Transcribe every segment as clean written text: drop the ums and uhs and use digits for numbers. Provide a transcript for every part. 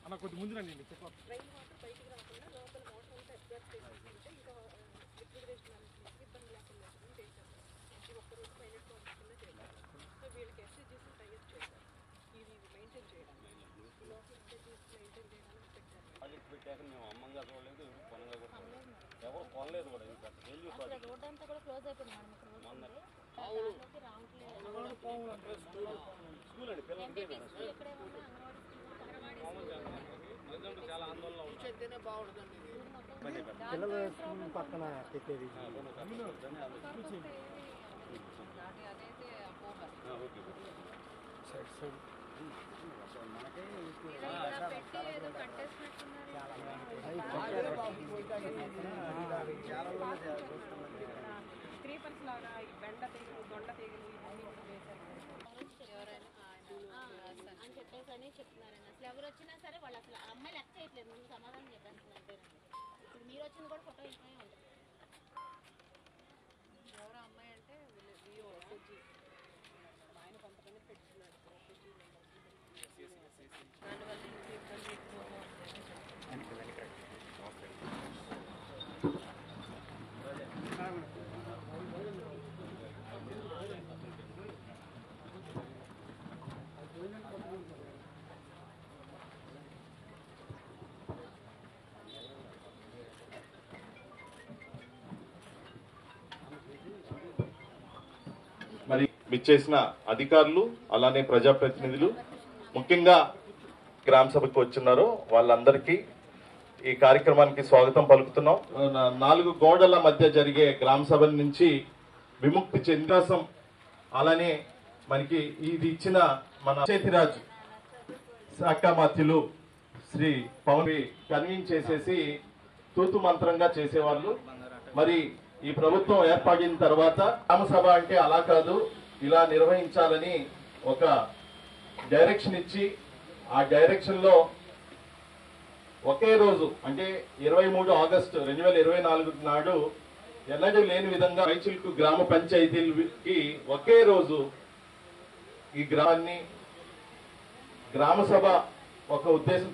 అన్న కొద్ది ముందు రండి. మేము అమ్మంగా చూడలేదు, కొనగా కూడా ఎవరు కొనలేదు కూడా. రోడ్ అంతా కూడా క్లోజ్ అయిపోయింది స్కూల్ అండి. చాలా ఆందోళన ఉంటేనే బాగుంటుందండి. పిల్లల స్కూల్ పక్కన పెట్టేది క్రీపర్స్ లాగా బెండ తీగలు, దొండ తీగలు ఇవన్నీ అని చెప్పేసి అని చెప్తున్నారండి. అసలు ఎవరు వచ్చినా సరే వాళ్ళు అసలు అమ్మాయి లెక్క చేయట్లేదు. ముందు సమాధానం చెప్పాను ఇప్పుడు మీరు వచ్చింది కూడా ఫోటో ఇచ్చినా ఉంటుంది. ఎవరో అమ్మాయి అంటే ఆయన కొంతమంది పెట్టుకున్నాడు. దానివల్ల ఇంకా ఇబ్బంది ఎక్కువగా మరి విచ్చేసిన అధికారులు అలానే ప్రజాప్రతినిధులు ముఖ్యంగా గ్రామ సభకు వచ్చినారో వాళ్ళందరికీ ఈ కార్యక్రమానికి స్వాగతం పలుకుతున్నాం. 4 గోడల మధ్య జరిగే గ్రామ సభ నుంచి విముక్తి చెందాసం అలానే మనకి ఇది ఇచ్చిన మన చేతిరాజు శాఖ మంత్రులు శ్రీ పవన్ కన్వీన్ చేసేసి తూతు మంత్రంగా చేసేవాళ్ళు. మరి ఈ ప్రభుత్వం ఏర్పడిన తర్వాత గ్రామ సభ అంటే అలా కాదు, ఇలా నిర్వహించాలని ఒక డైరెక్షన్ ఇచ్చి ఆ డైరెక్షన్ లో ఒకే రోజు అంటే 23 ఆగస్టు 2024 నాడు ఎన్నడూ లేని విధంగా రైచిల్కు గ్రామ పంచాయతీలకి ఒకే రోజు ఈ గ్రామాన్ని గ్రామ సభ ఒక ఉద్దేశం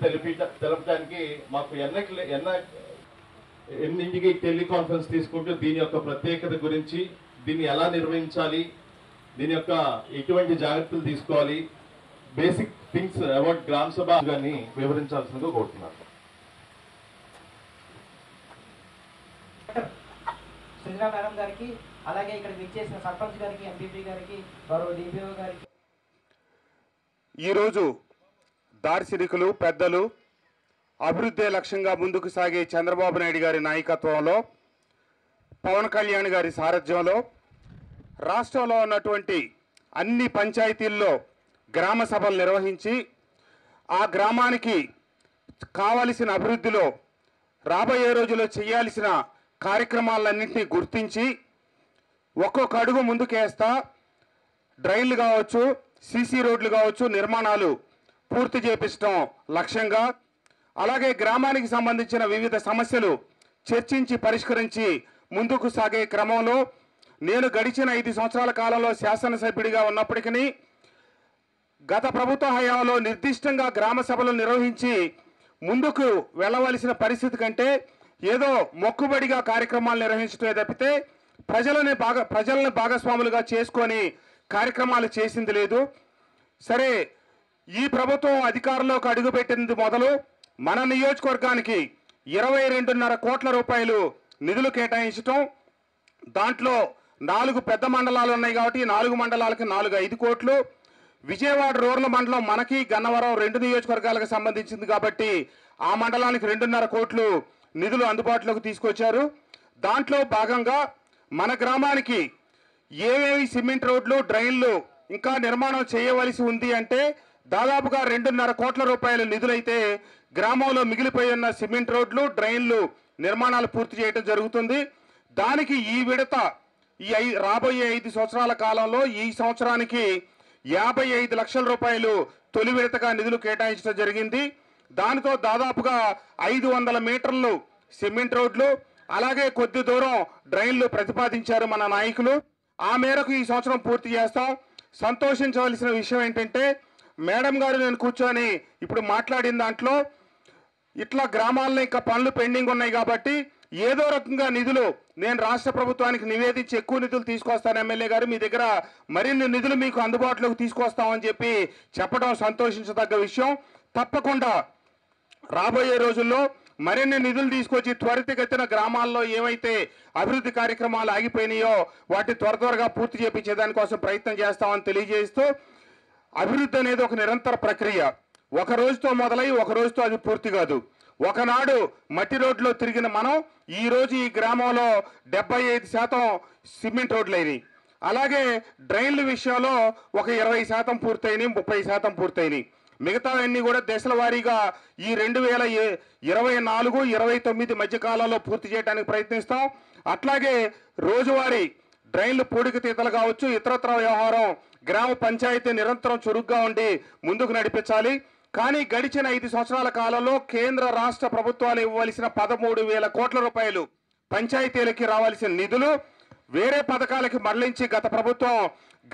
తెలపడానికి మాకు ఎన్నింటికి టెలికాన్ఫరెన్స్ తీసుకుంటూ దీని యొక్క ప్రత్యేకత గురించి, దీన్ని ఎలా నిర్వహించాలి, దీని యొక్క ఎటువంటి జాగ్రత్తలు తీసుకోవాలి, బేసిక్ థింగ్స్ అబౌట్ గ్రామ సభ గారిని వివరించాల్సిందిగా కోరుతున్నాను. సుజనా మేడం గారికి, అలాగే ఇక్కడ విచ్చేసిన సర్పంచ్ గారికి, ఎంపీపీ గారికి, గౌరవ డిపిఓ గారికి. ఈరోజు దార్శనికులు, పెద్దలు, అభివృద్ధి లక్ష్యంగా ముందుకు సాగే చంద్రబాబు నాయుడు గారి నాయకత్వంలో, పవన్ కళ్యాణ్ గారి సారథ్యంలో రాష్ట్రంలో ఉన్నటువంటి అన్ని పంచాయతీల్లో గ్రామ సభలు నిర్వహించి ఆ గ్రామానికి కావలసిన అభివృద్ధిలో రాబోయే రోజుల్లో చేయాల్సిన కార్యక్రమాలన్నింటినీ గుర్తించి ఒక్కొక్క అడుగు ముందుకేస్తా డ్రైన్లు కావచ్చు, సీసీ రోడ్లు కావచ్చు నిర్మాణాలు పూర్తి చేపించడం లక్ష్యంగా, అలాగే గ్రామానికి సంబంధించిన వివిధ సమస్యలు చర్చించి పరిష్కరించి ముందుకు సాగే క్రమంలో నేను గడిచిన 5 సంవత్సరాల కాలంలో శాసనసభ్యుడిగా ఉన్నప్పటికీ గత ప్రభుత్వ హయాంలో నిర్దిష్టంగా గ్రామ సభలు నిర్వహించి ముందుకు వెళ్ళవలసిన పరిస్థితి కంటే ఏదో మొక్కుబడిగా కార్యక్రమాలు నిర్వహించడమే తప్పితే ప్రజలను భాగస్వాములుగా చేసుకొని కార్యక్రమాలు చేసింది లేదు. సరే, ఈ ప్రభుత్వం అధికారంలోకి అడుగుపెట్టింది మొదలు మన నియోజకవర్గానికి 22.5 కోట్ల రూపాయలు నిధులు కేటాయించడం, దాంట్లో 4 పెద్ద మండలాలు ఉన్నాయి కాబట్టి 4 మండలాలకి 5 కోట్లు, విజయవాడ రూరల్ మండలం మనకి గన్నవరం 2 నియోజకవర్గాలకు సంబంధించింది కాబట్టి ఆ మండలానికి 2.5 కోట్లు నిధులు అందుబాటులోకి తీసుకొచ్చారు. దాంట్లో భాగంగా మన గ్రామానికి ఏవేవి సిమెంట్ రోడ్లు, డ్రైన్లు ఇంకా నిర్మాణం చేయవలసి ఉంది అంటే దాదాపుగా 2.5 కోట్ల రూపాయల నిధులైతే గ్రామంలో మిగిలిపోయి ఉన్న సిమెంట్ రోడ్లు, డ్రైన్లు నిర్మాణాలు పూర్తి చేయడం జరుగుతుంది. దానికి ఈ విడత రాబోయే 5 సంవత్సరాల కాలంలో ఈ సంవత్సరానికి 55 లక్షల రూపాయలు తొలి విడతగా నిధులు కేటాయించడం జరిగింది. దానితో దాదాపుగా 500 మీటర్లు సిమెంట్ రోడ్లు, అలాగే కొద్ది దూరం డ్రైన్లు ప్రతిపాదించారు మన నాయకులు. ఆ మేరకు ఈ సంవత్సరం పూర్తి చేస్తాం. సంతోషించవలసిన విషయం ఏంటంటే మేడం గారు నేను కూర్చొని ఇప్పుడు మాట్లాడిన దాంట్లో ఇట్లా గ్రామాల్లో ఇంకా పనులు పెండింగ్ ఉన్నాయి కాబట్టి ఏదో రకంగా నిధులు నేను రాష్ట్ర ప్రభుత్వానికి నివేదించి ఎక్కువ నిధులు తీసుకొస్తాను ఎమ్మెల్యే గారు, మీ దగ్గర మరిన్ని నిధులు మీకు అందుబాటులోకి తీసుకొస్తామని చెప్పి చెప్పడం సంతోషించదగ్గ విషయం. తప్పకుండా రాబోయే రోజుల్లో మరిన్ని నిధులు తీసుకొచ్చి త్వరితగతిన గ్రామాల్లో ఏవైతే అభివృద్ధి కార్యక్రమాలు ఆగిపోయినాయో వాటి త్వరగా పూర్తి చేపించే దానికోసం ప్రయత్నం చేస్తామని తెలియజేస్తూ, అభివృద్ధి అనేది ఒక నిరంతర ప్రక్రియ. ఒక రోజుతో మొదలై ఒక రోజుతో అది పూర్తి కాదు. ఒకనాడు మట్టి రోడ్లో తిరిగిన మనం ఈ రోజు ఈ గ్రామంలో 75% సిమెంట్ రోడ్లు అయినాయి. అలాగే డ్రైన్ల విషయంలో ఒక 20% పూర్తయినాయి, 30% పూర్తయినాయి. మిగతావన్నీ కూడా దశల వారీగా ఈ 2024-29 మధ్య కాలంలో పూర్తి చేయడానికి ప్రయత్నిస్తాం. అట్లాగే రోజువారీ డ్రైన్లు పూడికతీతలు కావచ్చు, ఇతరత్ర వ్యవహారం గ్రామ పంచాయతీ నిరంతరం చురుగ్గా ఉండి ముందుకు నడిపించాలి. కానీ గడిచిన 5 సంవత్సరాల కాలంలో కేంద్ర రాష్ట్ర ప్రభుత్వాలు ఇవ్వవలసిన 13,000 కోట్ల రూపాయలు పంచాయతీలకి రావాల్సిన నిధులు వేరే పథకాలకి మరలించి గత ప్రభుత్వం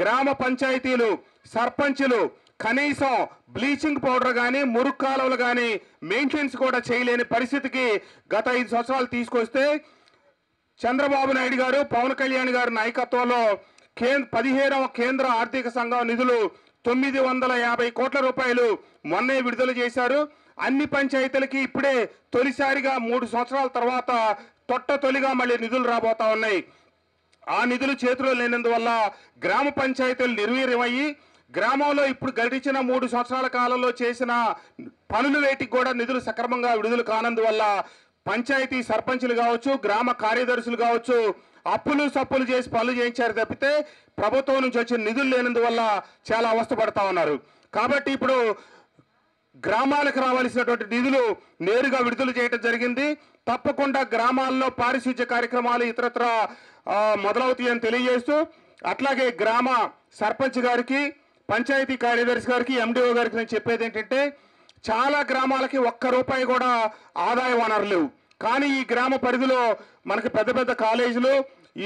గ్రామ పంచాయతీలు సర్పంచులు కనీసం బ్లీచింగ్ పౌడర్ కానీ మురుగు కాలువలు కానీ మెయింటెనెన్స్ కూడా చేయలేని పరిస్థితికి గత 5 సంవత్సరాలు తీసుకొస్తే చంద్రబాబు నాయుడు గారు పవన్ కళ్యాణ్ గారి నాయకత్వంలో 15వ కేంద్ర ఆర్థిక సంఘం నిధులు 950 కోట్ల రూపాయలు మొన్నే విడుదల చేశారు. అన్ని పంచాయతీలకి ఇప్పుడే తొలిసారిగా 3 సంవత్సరాల తర్వాత తొలిగా మళ్ళీ నిధులు రాబోతా ఉన్నాయి. ఆ నిధులు చేతిలో లేనందువల్ల గ్రామ పంచాయతీలు నిర్వీర్యమయ్యి గ్రామంలో ఇప్పుడు గడిచిన 3 సంవత్సరాల కాలంలో చేసిన పనులు వేటికి కూడా నిధులు సక్రమంగా విడుదల కానందువల్ల పంచాయతీ సర్పంచులు కావచ్చు, గ్రామ కార్యదర్శులు కావచ్చు అప్పులు సప్పులు చేసి పనులు చేయించారు తప్పితే ప్రభుత్వం నుంచి వచ్చిన నిధులు లేనందువల్ల చాలా అవస్థపడతా ఉన్నారు. కాబట్టి ఇప్పుడు గ్రామాలకు రావాల్సినటువంటి నిధులు నేరుగా విడుదల చేయడం జరిగింది. తప్పకుండా గ్రామాల్లో పారిశుధ్య కార్యక్రమాలు ఇతరత్ర మొదలవుతాయని తెలియజేస్తూ, అట్లాగే గ్రామ సర్పంచ్ గారికి, పంచాయతీ కార్యదర్శి గారికి, ఎండిఓ గారికి నేను చెప్పేది ఏంటంటే చాలా గ్రామాలకి ₹1 కూడా ఆదాయ వనరులు లేవు. కానీ ఈ గ్రామ పరిధిలో మనకి పెద్ద పెద్ద కాలేజీలు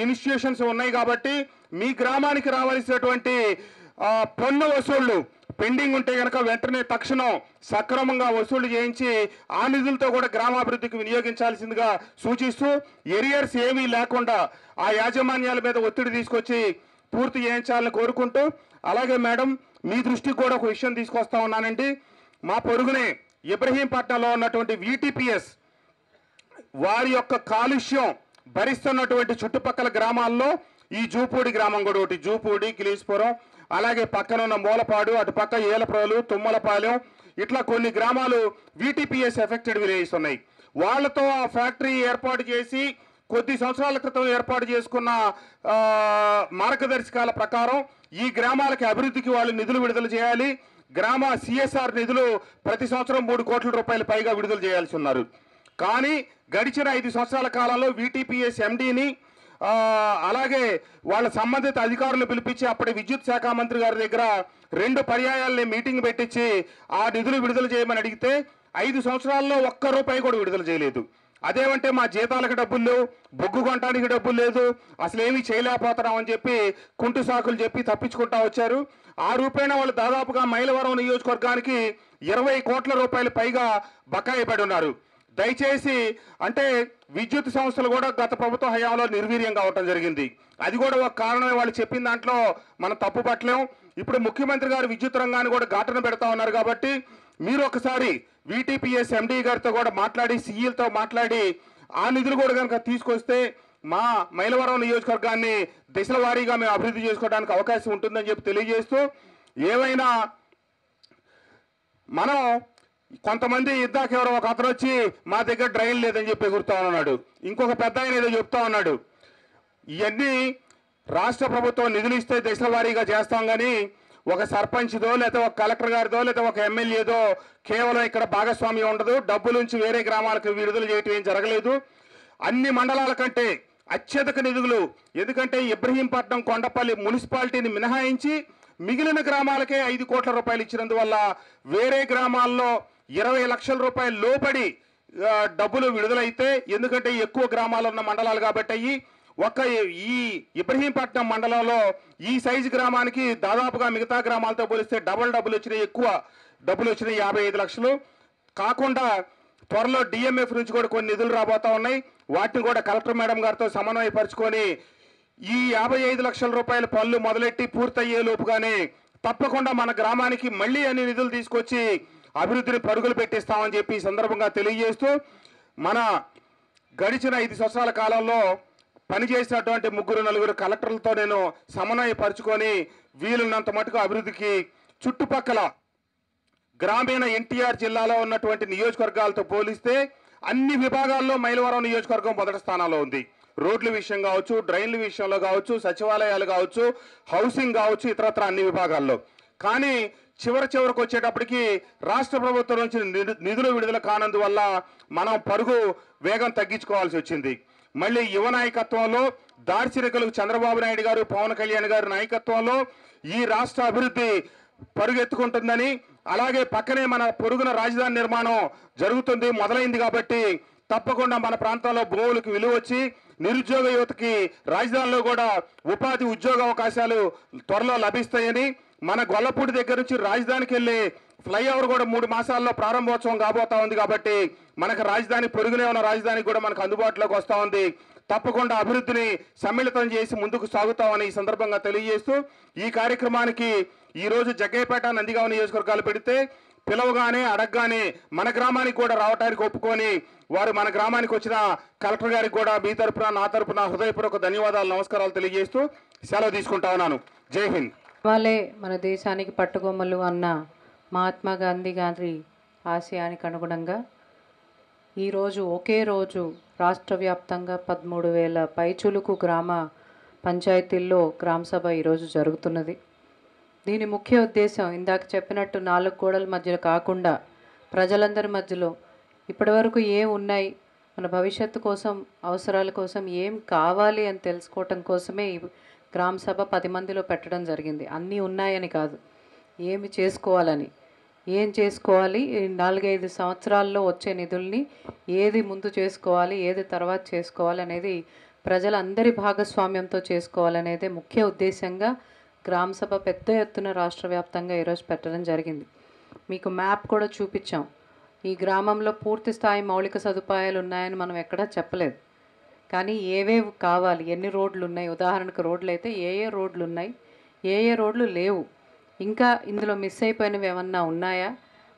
ఇన్స్టిట్యూషన్స్ ఉన్నాయి కాబట్టి మీ గ్రామానికి రావాల్సినటువంటి పన్ను వసూళ్లు పెండింగ్ ఉంటే కనుక వెంటనే తక్షణం సక్రమంగా వసూళ్లు చేయించి ఆ నిధులతో కూడా గ్రామాభివృద్ధికి వినియోగించాల్సిందిగా సూచిస్తూ, ఎరియర్స్ ఏమీ లేకుండా ఆ యాజమాన్యాల మీద ఒత్తిడి తీసుకొచ్చి పూర్తి చేయించాలని కోరుకుంటూ, అలాగే మేడం మీ దృష్టికి కూడా ఒక విషయం తీసుకొస్తా ఉన్నానండి. మా పొరుగునే ఇబ్రహీంపట్నంలో ఉన్నటువంటి VTPS వారి యొక్క కాలుష్యం భరిస్తున్నటువంటి చుట్టుపక్కల గ్రామాల్లో ఈ జూపూడి గ్రామం కూడా ఒకటి, జూపూడి, కిలీస్పురం, అలాగే పక్కన ఉన్న మూలపాడు, అటు పక్క ఏలప్రోలు, తుమ్మలపాలెం, ఇట్లా కొన్ని గ్రామాలు VTPS ఎఫెక్టెడ్ విలేజెస్ ఉన్నాయి. వాళ్ళతో ఆ ఫ్యాక్టరీ ఏర్పాటు చేసి కొద్ది సంవత్సరాల క్రితం ఏర్పాటు చేసుకున్న మార్గదర్శకాల ప్రకారం ఈ గ్రామాలకి అభివృద్ధికి వాళ్ళు నిధులు విడుదల చేయాలి. గ్రామ CSR నిధులు ప్రతి సంవత్సరం 3 కోట్ల రూపాయలు పైగా విడుదల చేయాల్సి ఉన్నారు. కానీ గడిచిన 5 సంవత్సరాల కాలంలో VTPS MDని అలాగే వాళ్ళ సంబంధిత అధికారులు పిలిపించి అప్పటి విద్యుత్ శాఖ మంత్రి గారి దగ్గర 2 పర్యాయాలని మీటింగ్ పెట్టించి ఆ నిధులు విడుదల చేయమని అడిగితే 5 సంవత్సరాల్లో ₹1 కూడా విడుదల చేయలేదు. అదేమంటే మా జీతాలకు డబ్బులు లేవు, బొగ్గు కొనడానికి డబ్బులు లేదు, అసలు ఏమీ చేయలేకపోతున్నాం అని చెప్పి కుంటు సాకులు చెప్పి తప్పించుకుంటా వచ్చారు. ఆ రూపేణ వాళ్ళు దాదాపుగా మైలవరం నియోజకవర్గానికి 20 కోట్ల రూపాయలు పైగా బకాయి పడి ఉన్నారు. దయచేసి అంటే విద్యుత్ సంస్థలు కూడా గత ప్రభుత్వ హయాంలో నిర్వీర్యం కావటం జరిగింది. అది కూడా ఒక కారణమే. వాళ్ళు చెప్పిన దాంట్లో మనం తప్పు పట్టలేం. ఇప్పుడు ముఖ్యమంత్రి గారు విద్యుత్ రంగాన్ని కూడా ఘాటన పెడతా ఉన్నారు కాబట్టి మీరు ఒకసారి VTPS MD గారితో కూడా మాట్లాడి, CEలతో మాట్లాడి ఆ నిధులు కూడా కనుక తీసుకొస్తే మా మైలవరం నియోజకవర్గాన్ని దశల వారీగా మేము అభివృద్ధి చేసుకోవడానికి అవకాశం ఉంటుందని చెప్పి తెలియజేస్తూ, ఏమైనా మనం కొంతమంది ఇద్దాకెవరో ఒక అతను వచ్చి మా దగ్గర డ్రైన్ లేదని చెప్పి ఎగురుతా ఉన్నాడు, ఇంకొక పెద్ద ఆయన ఏదో చెప్తా ఉన్నాడు. ఇవన్నీ రాష్ట్ర ప్రభుత్వం నిధులు ఇస్తే దశల వారీగా చేస్తాం కానీ ఒక సర్పంచ్దో లేదా ఒక కలెక్టర్ గారిదో లేదా ఒక ఎమ్మెల్యేదో కేవలం ఇక్కడ భాగస్వామ్యం ఉండదు. డబ్బుల నుంచి వేరే గ్రామాలకు విడుదల చేయటం ఏం జరగలేదు. అన్ని మండలాల కంటే అత్యధిక నిధులు, ఎందుకంటే ఇబ్రహీంపట్నం, కొండపల్లి మున్సిపాలిటీని మినహాయించి మిగిలిన గ్రామాలకే 5 కోట్ల రూపాయలు ఇచ్చినందువల్ల వేరే గ్రామాల్లో 20 లక్షల రూపాయలు లోపడి డబ్బులు విడుదలైతే, ఎందుకంటే ఎక్కువ గ్రామాలు ఉన్న మండలాలు కాబట్టి అయ్యి ఈ ఇబ్రహీంపట్నం మండలంలో ఈ సైజు గ్రామానికి దాదాపుగా మిగతా గ్రామాలతో పోలిస్తే డబ్బులు వచ్చినాయి, ఎక్కువ డబ్బులు వచ్చినాయి, 55 లక్షలు. కాకుండా త్వరలో డిఎంఎఫ్ నుంచి కూడా కొన్ని నిధులు రాబోతా ఉన్నాయి. వాటిని కూడా కలెక్టర్ మేడం గారితో సమన్వయపరుచుకొని ఈ 55 లక్షల రూపాయల పనులు మొదలెట్టి పూర్తయ్యే లోపుగానే తప్పకుండా మన గ్రామానికి మళ్ళీ అన్ని నిధులు తీసుకొచ్చి అభివృద్ధిని పరుగులు పెట్టిస్తామని చెప్పి ఈ సందర్భంగా తెలియజేస్తూ, మన గడిచిన 5 సంవత్సరాల కాలంలో పనిచేసినటువంటి 3-4 కలెక్టర్లతో నేను సమన్వయపరుచుకొని వీలున్నంత మటుకు అభివృద్ధికి చుట్టుపక్కల గ్రామీణ ఎన్టీఆర్ జిల్లాలో ఉన్నటువంటి నియోజకవర్గాలతో పోలిస్తే అన్ని విభాగాల్లో మైలవరం నియోజకవర్గం మొదటి స్థానంలో ఉంది. రోడ్ల విషయం కావచ్చు, డ్రైన్ల విషయంలో కావచ్చు, సచివాలయాలు కావచ్చు, హౌసింగ్ కావచ్చు, ఇతరత్ర అన్ని విభాగాల్లో. కానీ చివరకు వచ్చేటప్పటికి రాష్ట్ర ప్రభుత్వం నుంచి నిధులు విడుదల కానందువల్ల మనం పరుగు వేగం తగ్గించుకోవాల్సి వచ్చింది. మళ్ళీ యువ నాయకత్వంలో దార్శనికులు చంద్రబాబు నాయుడు గారు, పవన్ కళ్యాణ్ గారి నాయకత్వంలో ఈ రాష్ట్ర అభివృద్ధి పరుగెత్తుకుంటుందని, అలాగే పక్కనే మన పొరుగున రాజధాని నిర్మాణం జరుగుతుంది, మొదలైంది. కాబట్టి తప్పకుండా మన ప్రాంతంలో భూములకు విలువ వచ్చి నిరుద్యోగ యువతకి రాజధానిలో కూడా ఉపాధి ఉద్యోగ అవకాశాలు త్వరలో లభిస్తాయని, మన గొల్లపూడి దగ్గర నుంచి రాజధానికి వెళ్ళే ఫ్లైఓవర్ కూడా 3 మాసాల్లో ప్రారంభోత్సవం కాబోతా ఉంది. కాబట్టి మనకు రాజధాని పొరుగునే ఉన్న రాజధాని కూడా మనకు అందుబాటులోకి వస్తూ ఉంది. తప్పకుండా అభివృద్ధిని సమ్మిళితం చేసి ముందుకు సాగుతామని ఈ సందర్భంగా తెలియజేస్తూ, ఈ కార్యక్రమానికి ఈరోజు జగ్గయ్యపేట, నందిగామ నియోజకవర్గాలు పెడితే పిలవగానే అడగగానే మన గ్రామానికి కూడా రావడానికి ఒప్పుకొని వారు మన గ్రామానికి వచ్చిన కలెక్టర్ గారికి కూడా మీ తరపున, నా తరపున హృదయపూర్వక ధన్యవాదాలు, నమస్కారాలు తెలియజేస్తూ సెలవు తీసుకుంటా ఉన్నాను. జై హింద్. వాళ్ళే మన దేశానికి పట్టుకొమ్మలు అన్న మహాత్మా గాంధీ గారి ఆశయానికి అనుగుణంగా ఈరోజు ఒకే రోజు రాష్ట్ర వ్యాప్తంగా 13,000 పైచులుకు గ్రామ పంచాయతీల్లో గ్రామసభ ఈరోజు జరుగుతున్నది. దీని ముఖ్య ఉద్దేశం ఇందాక చెప్పినట్టు 4 గోడల మధ్యలో కాకుండా ప్రజలందరి మధ్యలో ఇప్పటివరకు ఏం ఉన్నాయి, మన భవిష్యత్తు కోసం, అవసరాల కోసం ఏం కావాలి అని తెలుసుకోవటం కోసమే ఈ గ్రామసభ 10 మందిలో పెట్టడం జరిగింది. అన్నీ ఉన్నాయని కాదు, ఏమి చేసుకోవాలని, ఏం చేసుకోవాలి, 4-5 సంవత్సరాల్లో వచ్చే నిధుల్ని ఏది ముందు చేసుకోవాలి, ఏది తర్వాత చేసుకోవాలి అనేది ప్రజలందరి భాగస్వామ్యంతో చేసుకోవాలనేదే ముఖ్య ఉద్దేశంగా గ్రామసభ పెద్ద ఎత్తున రాష్ట్ర వ్యాప్తంగా ఈరోజు పెట్టడం జరిగింది. మీకు మ్యాప్ కూడా చూపించాం. ఈ గ్రామంలో పూర్తి స్థాయి మౌలిక సదుపాయాలు ఉన్నాయని మనం ఎక్కడా చెప్పలేదు. కానీ ఏవేవి కావాలి, ఎన్ని రోడ్లు ఉన్నాయి, ఉదాహరణకు రోడ్లు అయితే ఏ రోడ్లు ఉన్నాయి, ఏ రోడ్లు లేవు, ఇంకా ఇందులో మిస్ అయిపోయినవి ఏమన్నా ఉన్నాయా,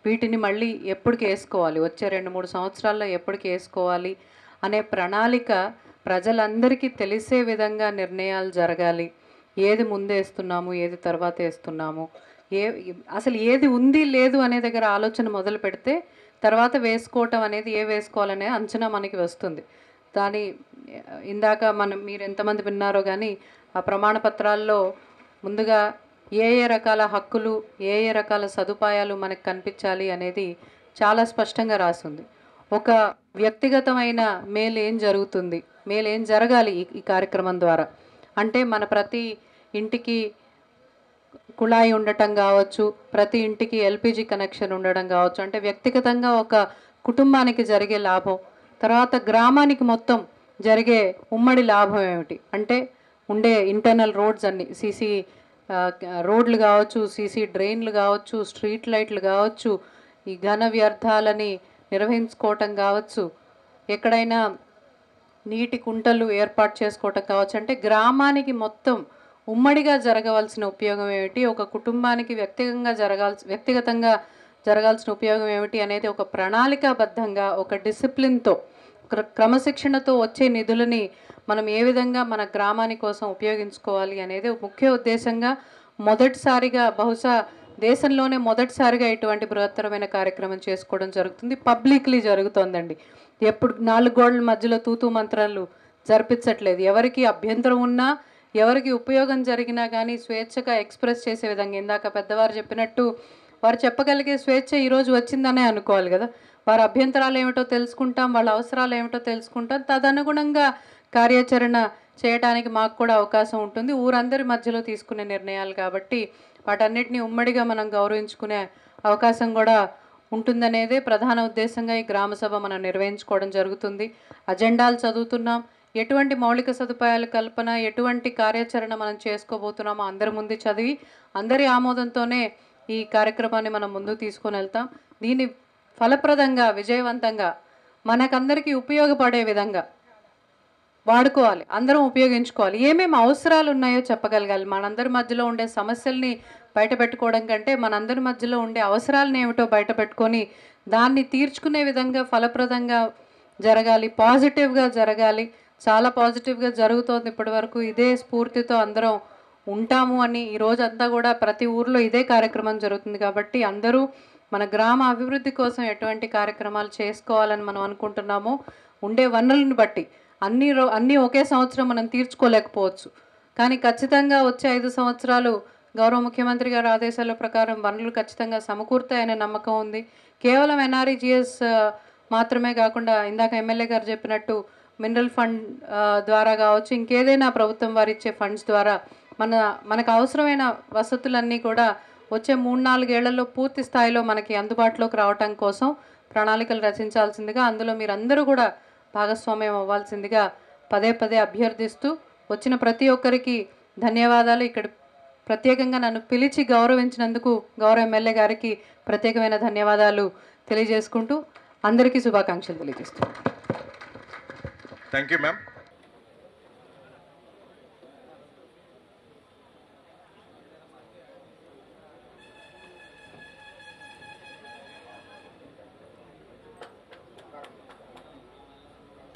వీటిని మళ్ళీ ఎప్పటికి వేసుకోవాలి, వచ్చే 2-3 సంవత్సరాల్లో ఎప్పటికి వేసుకోవాలి అనే ప్రణాళిక ప్రజలందరికీ తెలిసే విధంగా నిర్ణయాలు జరగాలి. ఏది ముందు వేస్తున్నాము, ఏది తర్వాత వేస్తున్నాము, అసలు ఏది ఉంది లేదు అనే దగ్గర ఆలోచన మొదలు పెడితే తర్వాత వేసుకోవటం అనేది వేసుకోవాలనే అంచనా మనకి వస్తుంది. దాని ఇందాక మీరు ఎంతమంది విన్నారో కానీ ఆ ప్రమాణ పత్రాల్లో ముందుగా ఏ రకాల హక్కులు, ఏ రకాల సదుపాయాలు మనకు కనిపించాలి అనేది చాలా స్పష్టంగా రాసింది. ఒక వ్యక్తిగతమైన మేలు ఏం జరుగుతుంది, మేలు ఏం జరగాలి ఈ కార్యక్రమం ద్వారా అంటే మన ప్రతి ఇంటికి కుళాయి ఉండటం కావచ్చు, ప్రతి ఇంటికి ఎల్పిజి కనెక్షన్ ఉండడం కావచ్చు, అంటే వ్యక్తిగతంగా ఒక కుటుంబానికి జరిగే లాభం, తర్వాత గ్రామానికి మొత్తం జరిగే ఉమ్మడి లాభం ఏమిటి అంటే ఉండే ఇంటర్నల్ రోడ్స్ అన్ని, సీసీ రోడ్లు కావచ్చు, సీసీ డ్రైన్లు కావచ్చు, స్ట్రీట్ లైట్లు కావచ్చు, ఈ ఘన వ్యర్థాలని నిర్వహించుకోవటం కావచ్చు, ఎక్కడైనా నీటి కుంటలు ఏర్పాటు చేసుకోవటం కావచ్చు, అంటే గ్రామానికి మొత్తం ఉమ్మడిగా జరగవలసిన ఉపయోగం ఏమిటి, ఒక కుటుంబానికి వ్యక్తిగతంగా జరగాల్సిన ఉపయోగం ఏమిటి అనేది ఒక ప్రణాళికాబద్ధంగా, ఒక డిసిప్లిన్తో, క్రమశిక్షణతో వచ్చే నిధులని మనం ఏ విధంగా మన గ్రామాని కోసం ఉపయోగించుకోవాలి అనేది ముఖ్య ఉద్దేశంగా మొదటిసారిగా, బహుశా దేశంలోనే మొదటిసారిగా ఇటువంటి బృహత్తరమైన కార్యక్రమం చేసుకోవడం జరుగుతుంది. పబ్లిక్లీ జరుగుతోందండి. ఎప్పుడు 4 గోడల మధ్యలో తూతూ మంత్రాలు జరిపించట్లేదు. ఎవరికి అభ్యంతరం ఉన్నా, ఎవరికి ఉపయోగం జరిగినా కానీ స్వేచ్ఛగా ఎక్స్ప్రెస్ చేసే విధంగా, ఇందాక పెద్దవారు చెప్పినట్టు వారు చెప్పగలిగే స్వేచ్ఛ ఈరోజు వచ్చిందనే అనుకోవాలి కదా. వారి అభ్యంతరాలు ఏమిటో తెలుసుకుంటాం, వాళ్ళ అవసరాలు ఏమిటో తెలుసుకుంటాం, తదనుగుణంగా కార్యాచరణ చేయడానికి మాకు కూడా అవకాశం ఉంటుంది. ఊరందరి మధ్యలో తీసుకునే నిర్ణయాలు కాబట్టి వాటన్నిటిని ఉమ్మడిగా మనం గౌరవించుకునే అవకాశం కూడా ఉంటుందనేదే ప్రధాన ఉద్దేశంగా ఈ గ్రామ సభ మనం నిర్వహించుకోవడం జరుగుతుంది. అజెండాలు చదువుతున్నాం, ఎటువంటి మౌలిక సదుపాయాల కల్పన, ఎటువంటి కార్యాచరణ మనం చేసుకోబోతున్నామో అందరి ముందు చదివి అందరి ఆమోదంతోనే ఈ కార్యక్రమాన్ని మనం ముందుకు తీసుకొని వెళ్తాం. దీన్ని ఫలప్రదంగా విజయవంతంగా మనకందరికీ ఉపయోగపడే విధంగా వాడుకోవాలి, అందరం ఉపయోగించుకోవాలి. ఏమేమి అవసరాలు ఉన్నాయో చెప్పగలగాలి. మనందరి మధ్యలో ఉండే సమస్యల్ని బయట పెట్టుకోవడం కంటే మనందరి మధ్యలో ఉండే అవసరాలను ఏమిటో బయట పెట్టుకొని దాన్ని తీర్చుకునే విధంగా ఫలప్రదంగా జరగాలి, పాజిటివ్గా జరగాలి. చాలా పాజిటివ్గా జరుగుతోంది ఇప్పటి వరకు. ఇదే స్ఫూర్తితో అందరం ఉంటాము అని ఈ రోజంతా కూడా ప్రతి ఊర్లో ఇదే కార్యక్రమం జరుగుతుంది. కాబట్టి అందరూ మన గ్రామ అభివృద్ధి కోసం ఎటువంటి కార్యక్రమాలు చేసుకోవాలని మనం అనుకుంటున్నామో ఉండే వనరులను బట్టి అన్నీ ఒకే సంవత్సరం మనం తీర్చుకోలేకపోవచ్చు, కానీ ఖచ్చితంగా వచ్చే 5 సంవత్సరాలు గౌరవ ముఖ్యమంత్రి గారి ఆదేశాల ప్రకారం వనరులు ఖచ్చితంగా సమకూరుతాయనే నమ్మకం ఉంది. కేవలం ఎన్ఆర్ఈజీఎస్ మాత్రమే కాకుండా ఇందాక ఎమ్మెల్యే గారు చెప్పినట్టు మినరల్ ఫండ్ ద్వారా కావచ్చు, ఇంకేదైనా ప్రభుత్వం వారు ఇచ్చే ఫండ్స్ ద్వారా మనకు అవసరమైన వసతులన్నీ కూడా వచ్చే 3-4 ఏళ్లలో పూర్తి స్థాయిలో మనకి అందుబాటులోకి రావటం కోసం ప్రణాళికలు రచించాల్సిందిగా, అందులో మీరందరూ కూడా భాగస్వామ్యం అవ్వాల్సిందిగా పదే పదే అభ్యర్థిస్తూ వచ్చిన ప్రతి ఒక్కరికి ధన్యవాదాలు. ఇక్కడ ప్రత్యేకంగా నన్ను పిలిచి గౌరవించినందుకు గౌరవ ఎమ్మెల్యే గారికి ప్రత్యేకమైన ధన్యవాదాలు తెలియజేసుకుంటూ అందరికీ శుభాకాంక్షలు తెలియజేస్తున్నాను. Thank you ma'am.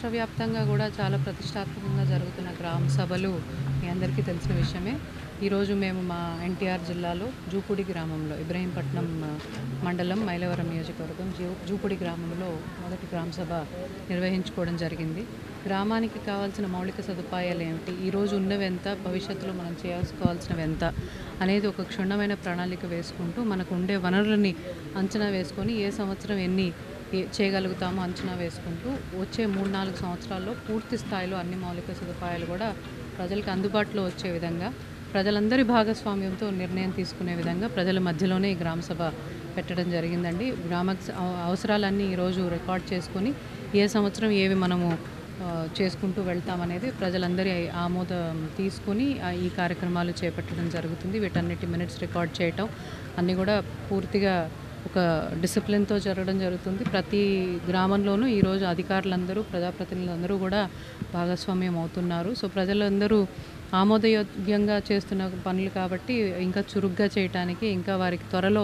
రాష్ట్ర వ్యాప్తంగా కూడా చాలా ప్రతిష్టాత్మకంగా జరుగుతున్న గ్రామ సభలు మీ అందరికీ తెలిసిన విషయమే. ఈరోజు మేము మా ఎన్టీఆర్ జిల్లాలో జూపూడి గ్రామంలో, ఇబ్రహీంపట్నం మండలం మైలవరం నియోజకవర్గం జూపూడి గ్రామంలో మొదటి గ్రామ సభ నిర్వహించుకోవడం జరిగింది. గ్రామానికి కావాల్సిన మౌలిక సదుపాయాలు ఏమిటి, ఈరోజు ఉన్నవి ఎంత, భవిష్యత్తులో మనం చేసుకోవాల్సినవి ఎంత అనేది ఒక క్షుణ్ణమైన ప్రణాళిక వేసుకుంటూ మనకు ఉండే వనరులని అంచనా వేసుకొని ఏ సంవత్సరం ఎన్ని చేయగలుగుతామో అంచనా వేసుకుంటూ వచ్చే 3-4 సంవత్సరాల్లో పూర్తి స్థాయిలో అన్ని మౌలిక సదుపాయాలు కూడా ప్రజలకు అందుబాటులో వచ్చే విధంగా, ప్రజలందరి భాగస్వామ్యంతో నిర్ణయం తీసుకునే విధంగా ప్రజల మధ్యలోనే ఈ గ్రామ సభ పెట్టడం జరిగిందండి. గ్రామ అవసరాలన్నీ ఈరోజు రికార్డ్ చేసుకొని ఏ సంవత్సరం ఏవి మనము చేసుకుంటూ వెళ్తామనేది ప్రజలందరి ఆమోదం తీసుకుని ఈ కార్యక్రమాలు చేపట్టడం జరుగుతుంది. వీటన్నిటి మినిట్స్ రికార్డ్ చేయటం అన్నీ కూడా పూర్తిగా ఒక డిసిప్లిన్తో జరగడం జరుగుతుంది. ప్రతి గ్రామంలోనూ ఈరోజు అధికారులందరూ, ప్రజాప్రతినిధులందరూ కూడా భాగస్వామ్యం అవుతున్నారు. సో ప్రజలందరూ ఆమోదయోగ్యంగా చేస్తున్న పనులు కాబట్టి ఇంకా చురుగ్గా చేయటానికి, ఇంకా వారికి త్వరలో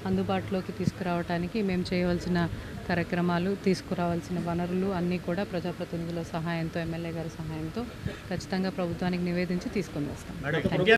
అందుబాటులోకి తీసుకురావడానికి మేము చేయవలసిన కార్యక్రమాలు, తీసుకురావాల్సిన వనరులు అన్నీ కూడా ప్రజాప్రతినిధుల సహాయంతో, ఎమ్మెల్యే గారి సహాయంతో ఖచ్చితంగా ప్రభుత్వానికి నివేదించి తీసుకొని వస్తాం.